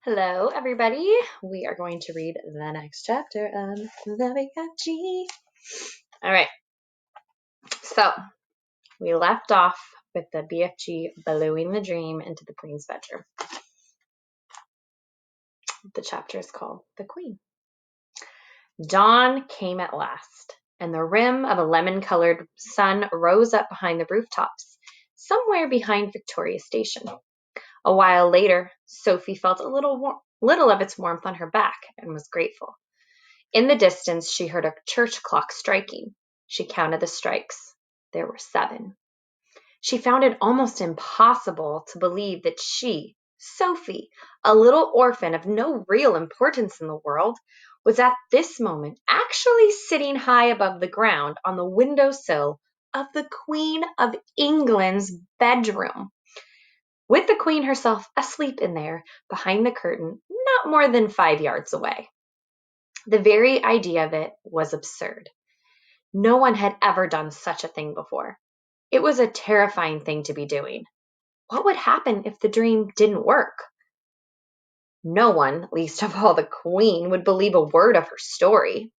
Hello, everybody. We are going to read the next chapter of the BFG. All right. So we left off with the BFG blowing the dream into the Queen's bedroom. The chapter is called The Queen. Dawn came at last, and the rim of a lemon-colored sun rose up behind the rooftops, somewhere behind Victoria Station. A while later, Sophie felt a little of its warmth on her back and was grateful. In the distance, she heard a church clock striking. She counted the strikes. There were 7. She found it almost impossible to believe that she, Sophie, a little orphan of no real importance in the world, was at this moment actually sitting high above the ground on the windowsill of the Queen of England's bedroom, with the Queen herself asleep in there behind the curtain, not more than 5 yards away. The very idea of it was absurd. No one had ever done such a thing before. It was a terrifying thing to be doing. What would happen if the dream didn't work? No one, least of all the Queen, would believe a word of her story.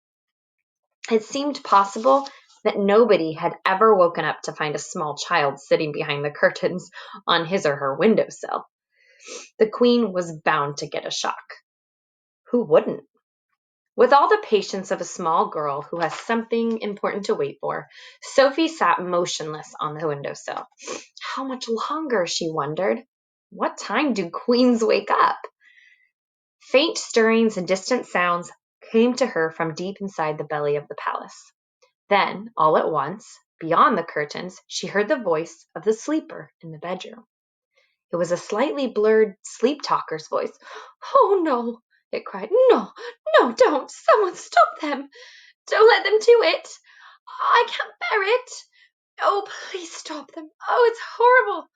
It seemed possible that nobody had ever woken up to find a small child sitting behind the curtains on his or her windowsill. The Queen was bound to get a shock. Who wouldn't? With all the patience of a small girl who has something important to wait for, Sophie sat motionless on the windowsill. How much longer, she wondered. What time do queens wake up? Faint stirrings and distant sounds came to her from deep inside the belly of the palace. Then, all at once, beyond the curtains, she heard the voice of the sleeper in the bedroom. It was a slightly blurred sleep talker's voice. "Oh, no," it cried. "No, no, don't. Someone stop them. Don't let them do it. I can't bear it. Oh, please stop them. Oh, it's horrible.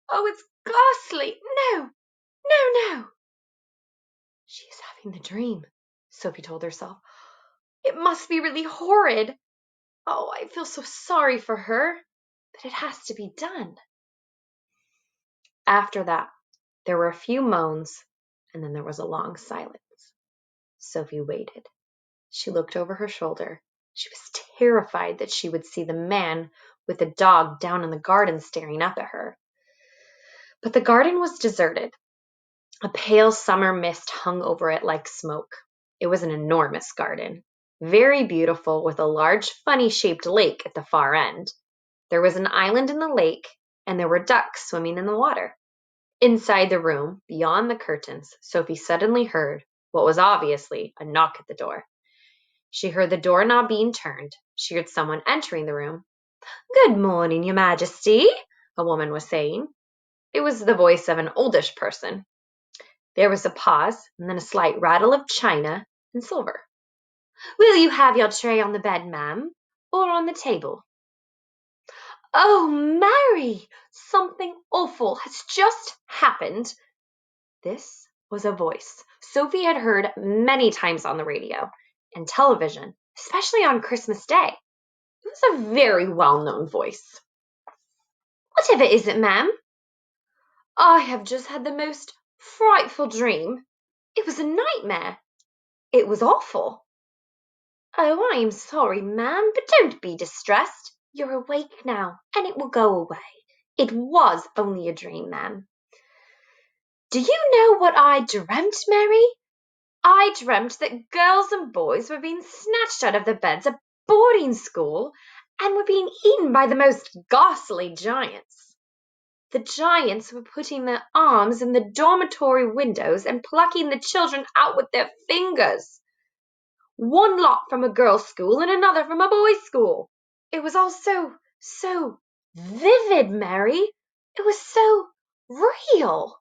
Oh, it's ghastly. No, no, no." She is having the dream, Sophie told herself. It must be really horrid. Oh, I feel so sorry for her, but it has to be done. After that, there were a few moans, and then there was a long silence. Sophie waited. She looked over her shoulder. She was terrified that she would see the man with the dog down in the garden staring up at her. But the garden was deserted. A pale summer mist hung over it like smoke. It was an enormous garden, very beautiful, with a large, funny-shaped lake at the far end. There was an island in the lake, and there were ducks swimming in the water. Inside the room, beyond the curtains, Sophie suddenly heard what was obviously a knock at the door. She heard the doorknob being turned. She heard someone entering the room. "Good morning, Your Majesty," a woman was saying. It was the voice of an oldish person. There was a pause, and then a slight rattle of china and silver. "Will you have your tray on the bed, ma'am, or on the table?" "Oh, Mary, something awful has just happened." This was a voice Sophie had heard many times on the radio and television, especially on Christmas Day. It was a very well-known voice. "Whatever is it, ma'am?" "I have just had the most frightful dream. It was a nightmare. It was awful." "Oh, I am sorry, ma'am, but don't be distressed. You're awake now, and it will go away. It was only a dream, ma'am." "Do you know what I dreamt, Mary? I dreamt that girls and boys were being snatched out of the beds at boarding school and were being eaten by the most ghastly giants. The giants were putting their arms in the dormitory windows and plucking the children out with their fingers. One lot from a girls' school and another from a boys' school. It was all so vivid, Mary. It was so real."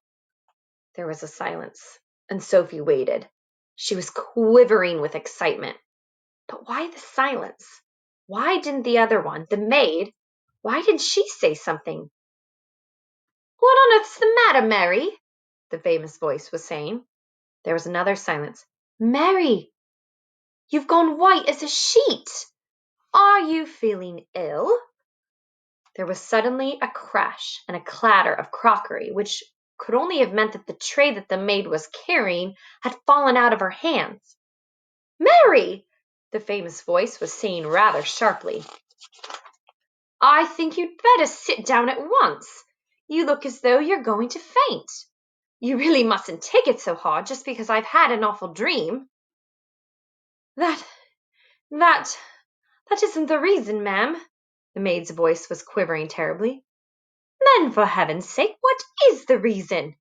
There was a silence, and Sophie waited. She was quivering with excitement. But why the silence? Why didn't the other one, the maid, why didn't she say something? "What on earth's the matter, Mary?" the famous voice was saying. There was another silence. "Mary, you've gone white as a sheet. Are you feeling ill?" There was suddenly a crash and a clatter of crockery, which could only have meant that the tray that the maid was carrying had fallen out of her hands. "Mary!" the famous voice was saying rather sharply. "I think you'd better sit down at once. You look as though you're going to faint. You really mustn't take it so hard just because I've had an awful dream." That isn't the reason, ma'am." The maid's voice was quivering terribly. "Then, for heaven's sake, what is the reason?"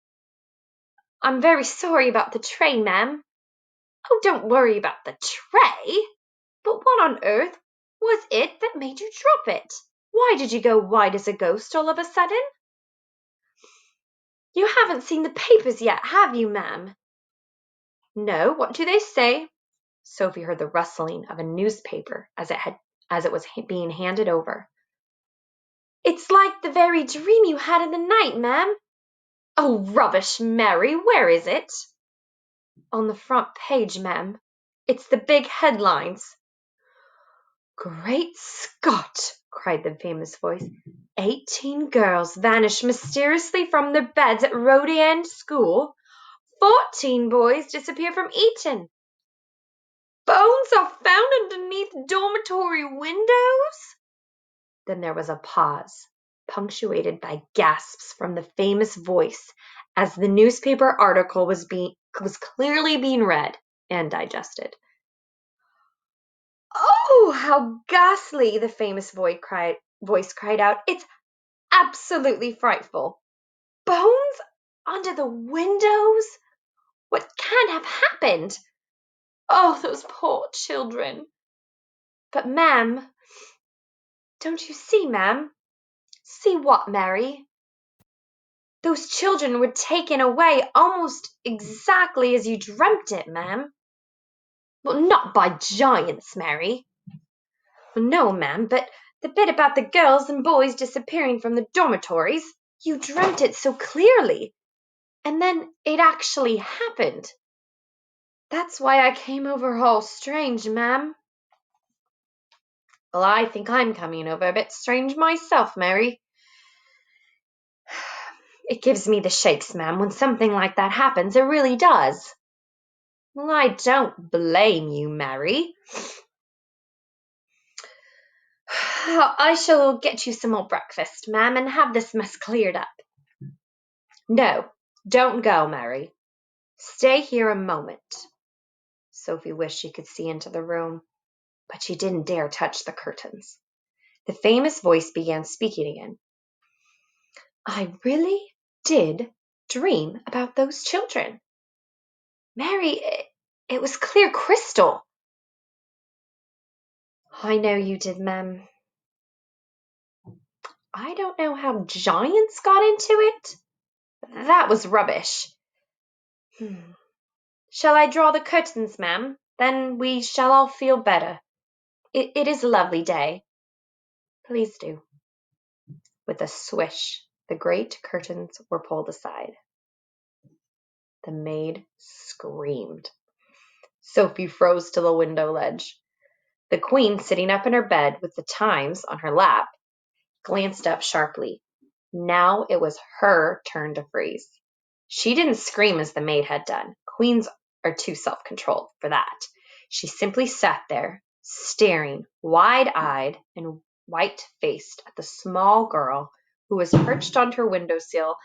"I'm very sorry about the tray, ma'am." "Oh, don't worry about the tray. But what on earth was it that made you drop it? Why did you go white as a ghost all of a sudden?" "You haven't seen the papers yet, have you, ma'am?" "No, what do they say?" Sophie heard the rustling of a newspaper as it was being handed over. "It's like the very dream you had in the night, ma'am." "Oh, rubbish, Mary! Where is it?" "On the front page, ma'am. It's the big headlines." "Great Scott!" cried the famous voice. 18 girls vanish mysteriously from their beds at Rhode End School. 14 boys disappear from Eton. Bones are found underneath dormitory windows." Then there was a pause, punctuated by gasps from the famous voice, as the newspaper article was clearly being read and digested. "Oh, how ghastly!" the famous voice cried out. "It's absolutely frightful. Bones under the windows? What can have happened? Oh, those poor children." "But, ma'am, don't you see, ma'am?" "See what, Mary?" "Those children were taken away almost exactly as you dreamt it, ma'am." "Well, not by giants, Mary." "Well, no, ma'am, but the bit about the girls and boys disappearing from the dormitories, you dreamt it so clearly, and then it actually happened. That's why I came over all strange, ma'am." "Well, I think I'm coming over a bit strange myself, Mary. It gives me the shakes, ma'am, when something like that happens. It really does." "Well, I don't blame you, Mary. I shall get you some more breakfast, ma'am, and have this mess cleared up." "No, don't go, Mary. Stay here a moment." Sophie wished she could see into the room, but she didn't dare touch the curtains. The famous voice began speaking again. "I really did dream about those children. Mary, it was clear crystal." "I know you did, ma'am. I don't know how giants got into it. That was rubbish. Shall I draw the curtains, ma'am? Then we shall all feel better. It is a lovely day." "Please do." With a swish, the great curtains were pulled aside. The maid screamed. Sophie froze to the window ledge. The queen, sitting up in her bed with the Times on her lap, glanced up sharply. Now it was her turn to freeze. She didn't scream as the maid had done. Queens are too self-controlled for that. She simply sat there, staring wide-eyed and white-faced at the small girl who was perched on her windowsill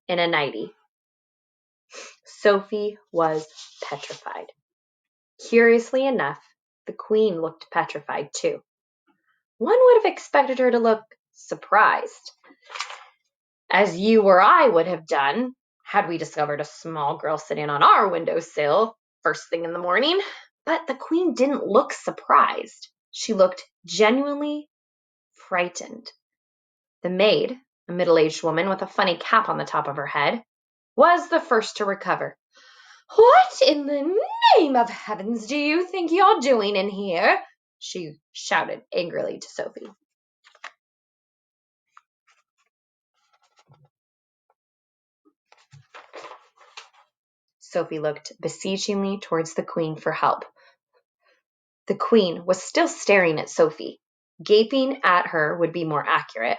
in a nightie. Sophie was petrified. Curiously enough, the queen looked petrified too. One would have expected her to look surprised, as you or I would have done had we discovered a small girl sitting on our windowsill first thing in the morning. But the queen didn't look surprised. She looked genuinely frightened. The maid, a middle-aged woman with a funny cap on the top of her head, was the first to recover. "What in the name of heavens do you think you're doing in here?" she shouted angrily to Sophie. Sophie looked beseechingly towards the queen for help. The queen was still staring at Sophie. Gaping at her would be more accurate.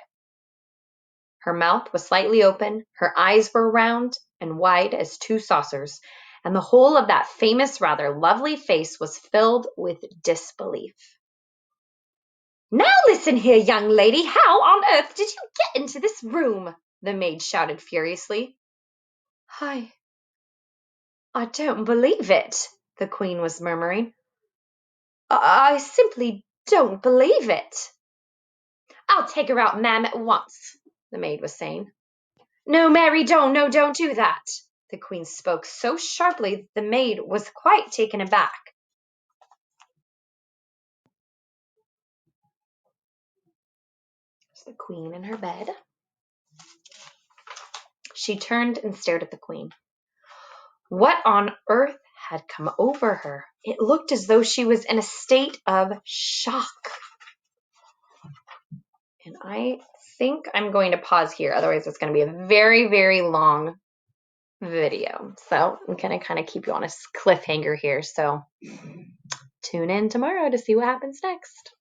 Her mouth was slightly open, her eyes were round and wide as two saucers, and the whole of that famous, rather lovely face was filled with disbelief. "Now listen here, young lady, how on earth did you get into this room?" the maid shouted furiously. I don't believe it," the queen was murmuring. I simply don't believe it." "I'll take her out, ma'am, at once," the maid was saying. "No, Mary, don't do that." The queen spoke so sharply that the maid was quite taken aback. There's the queen in her bed. She turned and stared at the queen. What on earth had come over her? It looked as though she was in a state of shock. And I think I'm going to pause here. Otherwise, it's going to be a very, very long video. So I'm going to kind of keep you on a cliffhanger here. So tune in tomorrow to see what happens next.